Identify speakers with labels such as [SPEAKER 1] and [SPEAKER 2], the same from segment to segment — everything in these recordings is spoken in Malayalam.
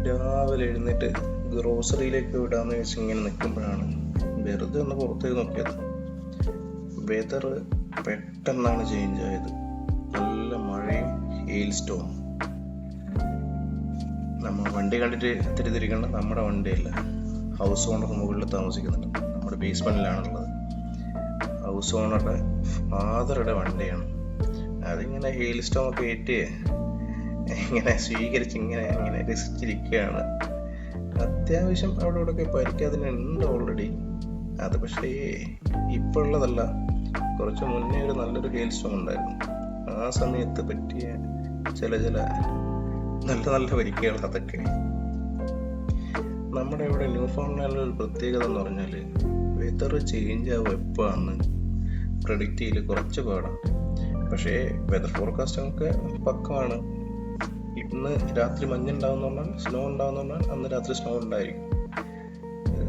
[SPEAKER 1] രാവിലെ എഴുന്നേറ്റ് ഗ്രോസറിയിലേക്ക് വിടാന്ന് വെച്ച് ഇങ്ങനെ നിൽക്കുമ്പോഴാണ് വെറുതെ ഒന്ന് പുറത്തേക്ക് നോക്കിയത്. വെതർ പെട്ടെന്നാണ് ചേഞ്ച് ആയത്. നല്ല മഴയും ഹെയിൽ സ്റ്റോം. നമ്മൾ വണ്ടി കണ്ടിട്ട് തിരിതിരിക്കേണ്ട, നമ്മുടെ വണ്ടിയല്ല. ഹൗസ് ഓണർ മുകളിൽ താമസിക്കുന്നുണ്ട്, നമ്മുടെ ബേസ്മെന്റിലാണുള്ളത്. ഹൗസ് ഓണറുടെ ഫാദറുടെ വണ്ടിയാണ്. അതിങ്ങനെ ഹെയിൽ സ്റ്റോം ഒക്കെ ഏറ്റ് ഇങ്ങനെ സ്വീകരിച്ച് ഇങ്ങനെ രസിച്ചിരിക്കുകയാണ്. അത്യാവശ്യം അവിടെ ഇവിടെയൊക്കെ പരിക്കതിനുണ്ട് ഓൾറെഡി. അത് പക്ഷേ ഇപ്പോൾ ഉള്ളതല്ല, കുറച്ച് മുന്നേ ഒരു നല്ലൊരു ഹെയിൽ സ്റ്റോം ഉണ്ടായിരുന്നു. ആ സമയത്ത് പറ്റിയ ചില നല്ല പരിക്കുകൾ അതൊക്കെ. നമ്മുടെ ഇവിടെ ന്യൂ ഫൗണ്ട്ലാൻഡിൽ ഒരു പ്രത്യേകത എന്ന് പറഞ്ഞാൽ വെതർ ചേഞ്ച് ആവും എപ്പോഴാന്ന് പ്രെഡിക്റ്റ് ചെയ്യൽ കുറച്ച് പാടാണ്. പക്ഷേ വെതർ ഫോർകാസ്റ്റിംഗ് ഒക്കെ പക്കമാണ്. ഇന്ന് രാത്രി മഞ്ഞുണ്ടാവുന്ന പറഞ്ഞാൽ സ്നോ ഉണ്ടാവുന്ന പറഞ്ഞാൽ അന്ന് രാത്രി സ്നോ ഉണ്ടായിരിക്കും.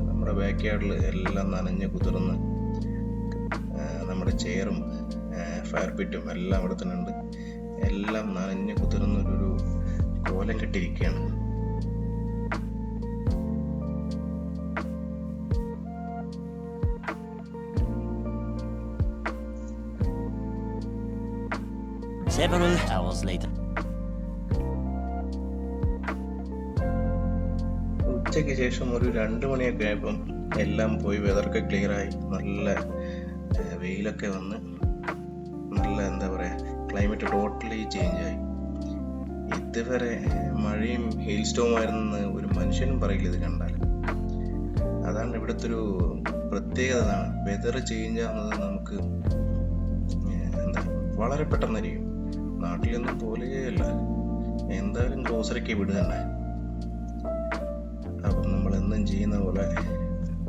[SPEAKER 1] നമ്മുടെ ബാക്ക് യാർഡിൽ എല്ലാം നനഞ്ഞ് കുതിർന്ന് നമ്മുടെ ചെയറും ഫയർ പിറ്റും എല്ലാം അവിടെ തന്നെ ഉണ്ട്. എല്ലാം നനഞ്ഞ് കുതിർന്നൊരു കോലം കെട്ടിയിരിക്കുകയാണ്.
[SPEAKER 2] Several hours later.
[SPEAKER 1] ഉച്ചയ്ക്ക് ശേഷം ഒരു 2 മണിയൊക്കെ ആയപ്പം എല്ലാം പോയി, വെതറൊക്കെ ക്ലിയർ ആയി, നല്ല വെയിലൊക്കെ വന്ന് നല്ല ക്ലൈമറ്റ് ടോട്ടലി ചേഞ്ച് ആയി. ഇതുവരെ മഴയും ഹെയിൽ സ്റ്റോമായിരുന്നെന്ന് ഒരു മനുഷ്യനും പറയില്ല ഇത് കണ്ടാൽ. അതാണ് ഇവിടുത്തെ ഒരു പ്രത്യേകത. വെതർ ചേഞ്ച് ആവുന്നത് നമുക്ക് വളരെ പെട്ടെന്നായിരിക്കും. നാട്ടിലൊന്നും പോലെയല്ല. എന്തായാലും ഗ്രോസറിക്ക് വിടുക തന്നെ. അപ്പം നമ്മൾ എന്നും ചെയ്യുന്ന പോലെ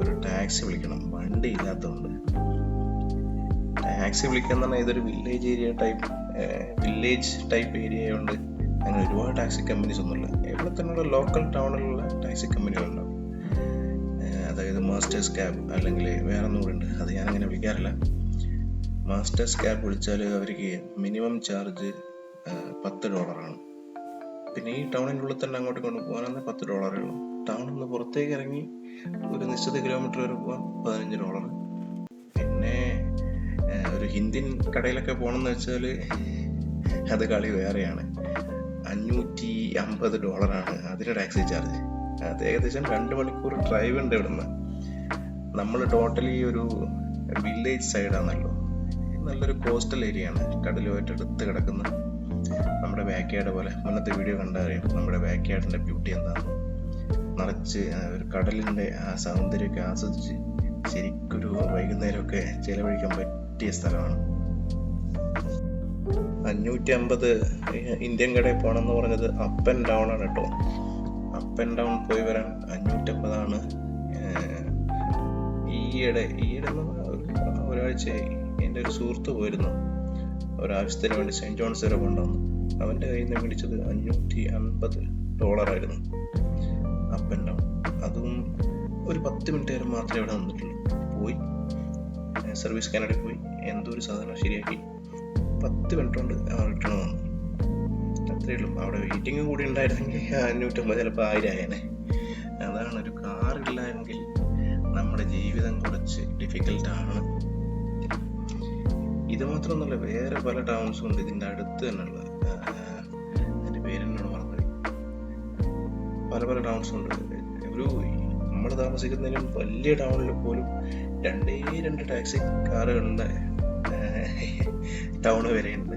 [SPEAKER 1] ഒരു ടാക്സി വിളിക്കണം. വണ്ടി ഇല്ലാത്തതുകൊണ്ട് ടാക്സി വിളിക്കാൻ തന്നെ ഇതൊരു വില്ലേജ് ടൈപ്പ് ഏരിയ ആയതുകൊണ്ട് അങ്ങനെ ഒരുപാട് ടാക്സി കമ്പനീസ് ഒന്നുമില്ല. ഇവിടെ തന്നെയുള്ള ലോക്കൽ ടൗണിലുള്ള ടാക്സി കമ്പനികളുണ്ടാവും. അതായത് മാസ്റ്റേഴ്സ് ക്യാബ് അല്ലെങ്കിൽ വേറെ ഒന്നും കൂടെ ഉണ്ട്, അത് ഞാനങ്ങനെ വിളിക്കാറില്ല. മാസ്റ്റേഴ്സ് ക്യാബ് വിളിച്ചാൽ അവർക്ക് മിനിമം ചാർജ് $10. പിന്നെ ഈ ടൗണിൻ്റെ ഉള്ളിൽ തന്നെ അങ്ങോട്ട് കൊണ്ടുപോകാനാണ് $10 ഉള്ളൂ. ടൗണിൽ നിന്ന് പുറത്തേക്ക് ഇറങ്ങി ഒരു നിശ്ചിത കിലോമീറ്റർ വരെ പോകാൻ $15. പിന്നെ ഒരു ഇന്ത്യൻ കടയിലൊക്കെ പോകണമെന്ന് വെച്ചാൽ അത് കളി വേറെയാണ്. $550 അതിന് ടാക്സി ചാർജ്. അത് ഏകദേശം 2 മണിക്കൂർ ഡ്രൈവ് ഉണ്ട് ഇവിടുന്ന്. നമ്മൾ ടോട്ടലി ഒരു വില്ലേജ് സൈഡാണല്ലോ, നല്ലൊരു കോസ്റ്റൽ ഏരിയ ആണ്, കടലുമായിട്ട് അടുത്ത് കിടക്കുന്ന. നമ്മുടെ ബാക്ക് യാർഡ് പോലെ, മുന്നത്തെ വീഡിയോ കണ്ടറിയാം നമ്മുടെ ബാക്ക് യാർഡിന്റെ ബ്യൂട്ടി എന്താണ്. നിറച്ച് ഒരു കടലിന്റെ ആ സൗന്ദര്യമൊക്കെ ആസ്വദിച്ച് ശരിക്കൊരു വൈകുന്നേരമൊക്കെ ചിലവഴിക്കാൻ പറ്റിയ സ്ഥലമാണ്. 550 ഇന്ത്യൻ കടയിൽ പോകണമെന്ന് പറഞ്ഞത് അപ്പ് ആൻഡ് ഡൗൺ ആണ് കേട്ടോ. അപ്പ് ആൻഡ് ഡൗൺ പോയി വരാൻ 550 ഈയിടെ ഒരാഴ്ചയായി എൻ്റെ ഒരു സുഹൃത്ത് പോയിരുന്നു. ഒരാവശ്യത്തിന് വേണ്ടി സെന്റ് ജോൺസ് വരെ കൊണ്ടുവന്നു. അവൻ്റെ കയ്യിൽ നിന്ന് മേടിച്ചത് $550 ആയിരുന്നു അപ്പ് ആൻഡ് ഡൗൺ. അതും ഒരു 10 മിനിറ്റ് നേരം മാത്രമേ അവിടെ വന്നിട്ടുള്ളൂ. പോയി സർവീസ് കാനഡയിൽ പോയി എന്തോ ഒരു സാധനം ശരിയാക്കി 10 മിനിറ്റ് കൊണ്ട് റിട്ടേൺ വന്നു. അത്രയേ ഉള്ളൂ. അവിടെ വെയിറ്റിംഗ് കൂടി ഉണ്ടായിരുന്നെങ്കിൽ 550 ചിലപ്പോൾ 1000 ആയേനെ. അതാണ്, ഒരു കാറില്ല എങ്കിൽ നമ്മുടെ ജീവിതം കുറച്ച് ഡിഫിക്കൽട്ടാണ്. ഇത് മാത്രമൊന്നുമല്ല, വേറെ പല ടൗൺസും ഉണ്ട് ഇതിൻ്റെ അടുത്ത് തന്നെയുള്ള. അതിൻ്റെ പേരെന്നോട് മറന്നുപോയി. പല ടൗൺസും ഉണ്ട്. നമ്മൾ താമസിക്കുന്നതിനും വലിയ ടൗണിൽ പോലും 2 ടാക്സി കാറുകളുടെ ടൗണ് വരെയുണ്ട്.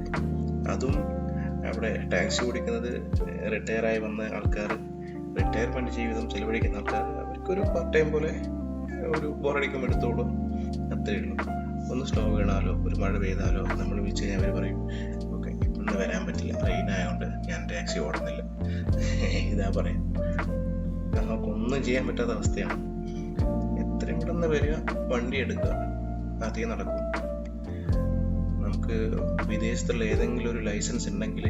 [SPEAKER 1] അതും അവിടെ ടാക്സി ഓടിക്കുന്നത് റിട്ടയറായി വന്ന ആൾക്കാർ, റിട്ടയർമെന്റ് ജീവിതം ചെലവഴിക്കുന്ന ആൾക്കാർ. അവർക്കൊരു പാർട്ട് ടൈം പോലെ ഒരു ബോറടിക്കും എടുത്തോളൂ, അത്രയേ ഉള്ളൂ. ഒന്ന് സ്നോ വീണാലോ ഒരു മഴ പെയ്താലോ നമ്മൾ വിളിച്ച് കഴിഞ്ഞാൽ അവർ പറയും ഓക്കെ ഇന്ന് വരാൻ പറ്റില്ല, റെയിൻ ആയതുകൊണ്ട് ഞാൻ ടാക്സി ഓടുന്നില്ല. ഇതാ പറയാം. നമുക്കൊന്നും ചെയ്യാൻ പറ്റാത്ത അവസ്ഥയാണ്. എത്രയും പെട്ടെന്ന് വരിക, വണ്ടി എടുക്കുക, അതേ നടക്കും. നമുക്ക് വിദേശത്തുള്ള ഏതെങ്കിലും ഒരു ലൈസൻസ് ഉണ്ടെങ്കിൽ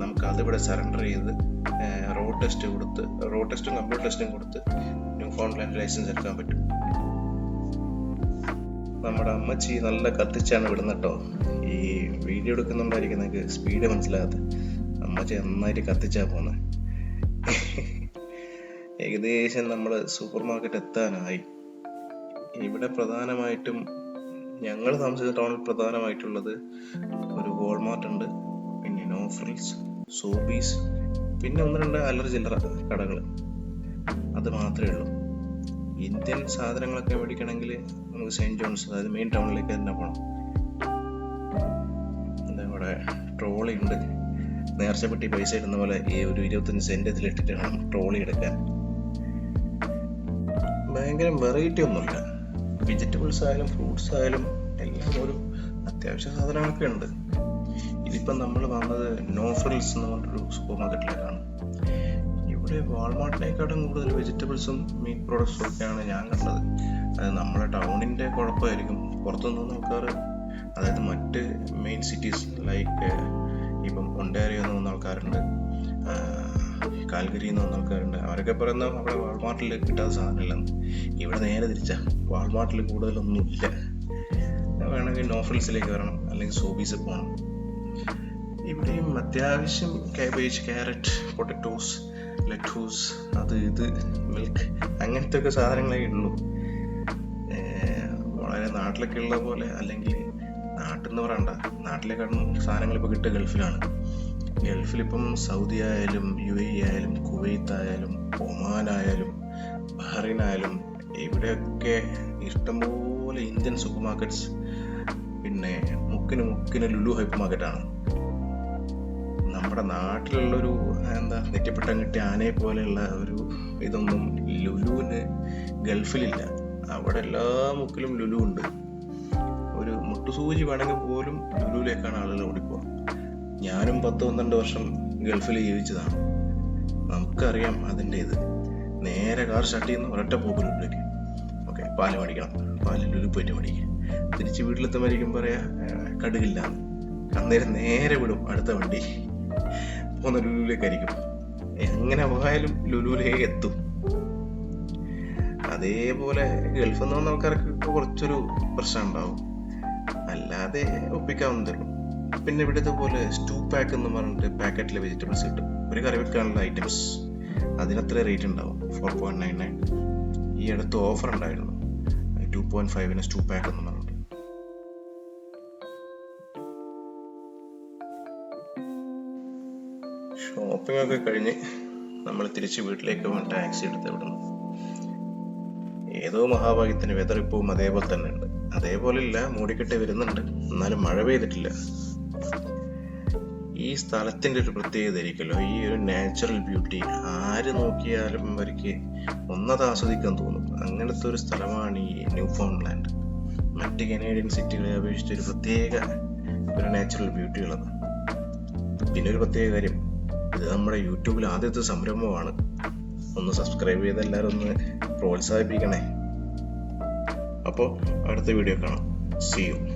[SPEAKER 1] നമുക്ക് അതിവിടെ സറണ്ടർ ചെയ്ത് റോഡ് ടെസ്റ്റും കമ്പ്യൂട്ടർ ടെസ്റ്റും കൊടുത്ത് ന്യൂ ഫൗണ്ട്ലാൻഡ് ലൈസൻസ് എടുക്കാൻ പറ്റും. നമ്മുടെ അമ്മച്ചി നല്ല കത്തിച്ചാണ് വിടുന്നത് കേട്ടോ. ഈ വീഡിയോ എടുക്കുന്നുണ്ടായിരിക്കും നിങ്ങൾക്ക് സ്പീഡ് മനസ്സിലാകാത്ത. അമ്മച്ചി നന്നായിട്ട് കത്തിച്ചാ പോകുന്നത്. ഏകദേശം നമ്മൾ സൂപ്പർ മാർക്കറ്റ് എത്താനായി. ഇവിടെ പ്രധാനമായിട്ടും ഞങ്ങൾ താമസിക്കുന്ന ടൗണിൽ പ്രധാനമായിട്ടുള്ളത് ഒരു വാൾമാർട്ട് ഉണ്ട്, പിന്നെ നോ ഫ്രിൽസ്, സോബീസ്, പിന്നെ 1-2 അല്ലറ ചില്ലറ കടകൾ. അത് മാത്രമേ ഉള്ളൂ. ഇന്ത്യൻ സാധനങ്ങളൊക്കെ മേടിക്കണമെങ്കിൽ നമുക്ക് സെയിൻറ് ജോൺസ്, അതായത് മെയിൻ ടൗണിലേക്ക് തന്നെ പോകണം. ഇവിടെ ട്രോളി ഉണ്ട്. നേർച്ചപ്പെട്ടി പൈസ ഇടുന്ന പോലെ ഈ ഒരു 25 സെന്റ് ഇതിലിട്ടിട്ട് വേണം ട്രോളി എടുക്കാൻ. ഭയങ്കര വെറൈറ്റി ഒന്നുമില്ല. വെജിറ്റബിൾസ് ആയാലും ഫ്രൂട്ട്സ് ആയാലും എല്ലാം ഒരു അത്യാവശ്യ സാധനങ്ങളൊക്കെ ഉണ്ട്. ഇതിപ്പം നമ്മൾ വന്നത് നോ ഫ്രിൽസ് എന്ന് പറഞ്ഞൊരു സൂപ്പർ മാർക്കറ്റിലേക്കാണ്. ഇവിടെ വാൾമാർട്ടിനേക്കാളും കൂടുതൽ വെജിറ്റബിൾസും മീറ്റ് പ്രോഡക്ട്സും ഒക്കെയാണ് ഞാൻ കണ്ടത്. അത് നമ്മുടെ ടൗണിൻ്റെ കുഴപ്പമായിരിക്കും. പുറത്തുനിന്ന് ആൾക്കാർ, അതായത് മറ്റ് മെയിൻ സിറ്റീസ് ലൈക്ക് ഇപ്പം ഒണ്ടാരിയോ എന്ന് വന്ന ആൾക്കാരുണ്ട്, കാൽഗരിയിൽ നിന്ന് വന്ന ആൾക്കാരുണ്ട്. അവരൊക്കെ പറയുന്ന അവിടെ വാൾമാർട്ടിൽ കിട്ടാത്ത സാധനമില്ലെന്ന്. ഇവിടെ നേരെ തിരിച്ചാ, വാൾമാർട്ടിൽ കൂടുതലൊന്നുമില്ല. വേണമെങ്കിൽ നോ ഫ്രിൽസിലേക്ക് വരണം, അല്ലെങ്കിൽ സോബീസ് പോകണം. ഇവിടെയും അത്യാവശ്യം കാബേജ്, ക്യാരറ്റ്, പൊട്ടറ്റോസ്, ലെറ്റൂസ്, അത് ഇത്, മിൽക്ക്, അങ്ങനത്തെ ഒക്കെ സാധനങ്ങളേ ഉള്ളൂ. വളരെ നാട്ടിലൊക്കെ ഉള്ള പോലെ, അല്ലെങ്കിൽ നാട്ടിൽ നിന്ന് പറയണ്ട, നാട്ടിലേക്കാളും സാധനങ്ങൾ ഇപ്പോൾ കിട്ടുക ഗൾഫിലാണ്. ഗൾഫിലിപ്പം സൗദി ആയാലും UAE ആയാലും കുവൈത്ത് ആയാലും ഒമാൻ ആയാലും ബഹ്റൈൻ ആയാലും ഇവിടെയൊക്കെ ഇഷ്ടംപോലെ ഇന്ത്യൻ സൂപ്പർ മാർക്കറ്റ്സ്, പിന്നെ മുക്കിന് ലുലു ഹൈപ്പർ മാർക്കറ്റാണ്. നമ്മുടെ നാട്ടിലുള്ളൊരു നെറ്റിപ്പട്ടം കിട്ടിയ ആനയെ പോലെയുള്ള ഒരു ഇതൊന്നും ലുലുവിന് ഗൾഫിലില്ല. അവിടെ എല്ലാ മുക്കിലും ലുലു ഉണ്ട്. ഒരു മുട്ടുസൂചി വേണമെങ്കിൽ പോലും ലുലുവിലേക്കാണ് ആളുകൾ ഓടിപ്പോവുക. ഞാനും 10-12 വർഷം ഗൾഫിൽ ജീവിച്ചതാണ്. നമുക്കറിയാം അതിൻ്റെ ഇത്. നേരെ കാർ സ്റ്റാർട്ട് ചെയ്യുന്ന ഒരൊറ്റ പോക്ക് ലുലുവിലേക്ക്. ഓക്കെ, പാല് മേടിക്കണം, പാല് ലുലു പോയിട്ട് മേടിക്കുക. തിരിച്ച് വീട്ടിലെത്തുമ്പോഴേക്കും പറയാ കടുകില്ല. അന്നേരം നേരെ വിടും അടുത്ത വണ്ടി, പോകുന്ന ലുലുവിലേക്കായിരിക്കും. എങ്ങനെ പോയാലും ലുലുവിലേക്ക് എത്തും. അതേപോലെ ഗൾഫിൽ നിന്ന് വന്ന ആൾക്കാർക്ക് കുറച്ചൊരു പ്രശ്നം ഉണ്ടാവും, അല്ലാതെ ഒപ്പിക്കാവുന്നതേ. പിന്നെ ഇവിടുത്തെ പോലെ സ്റ്റൂ പാക്ക് എന്ന് പറഞ്ഞിട്ട് പാക്കറ്റിലെ വെജിറ്റബിൾസ് കിട്ടും. ഒരു കറി വെക്കാനുള്ള ഐറ്റംസ്, അതിനത്ര റേറ്റ് ഉണ്ടാവും, 4.99. ഈ അടുത്ത് ഓഫർ ഉണ്ടായിരുന്നു, 2.5 സ്റ്റൂ പാക്ക് എന്ന് പറഞ്ഞിട്ട്. ഷോപ്പിംഗ് ഒക്കെ കഴിഞ്ഞ് നമ്മൾ തിരിച്ച് വീട്ടിലേക്ക് പോകാൻ ടാക്സി എടുത്ത് വിടുന്നു. ഏതോ മഹാഭാഗ്യത്തിന് വെതർ ഇപ്പവും അതേപോലെ തന്നെ ഉണ്ട്. അതേപോലെ ഇല്ല, മൂടിക്കെട്ടി വരുന്നുണ്ട്, എന്നാലും മഴ പെയ്തിട്ടില്ല. ഈ സ്ഥലത്തിന്റെ ഒരു പ്രത്യേകത ആയിരിക്കുമല്ലോ, ഈ ഒരു നാച്ചുറൽ ബ്യൂട്ടി. ആര് നോക്കിയാലും അവർക്ക് ഒന്നത് ആസ്വദിക്കാൻ തോന്നും. അങ്ങനത്തെ ഒരു സ്ഥലമാണ് ഈ ന്യൂ ഫൗണ്ട്ലാൻഡ്. മറ്റ് കനേഡിയൻ സിറ്റികളെ അപേക്ഷിച്ച് ഒരു പ്രത്യേക ഒരു നാച്ചുറൽ ബ്യൂട്ടി ഉള്ളത്. പിന്നെ ഒരു പ്രത്യേക കാര്യം, ഇത് നമ്മുടെ യൂട്യൂബിൽ ആദ്യത്തെ സംരംഭമാണ്. ഒന്ന് സബ്സ്ക്രൈബ് ചെയ്ത് എല്ലാവരും ഒന്ന് പ്രോത്സാഹിപ്പിക്കണേ. അപ്പോൾ അടുത്ത വീഡിയോ കാണാം. See you.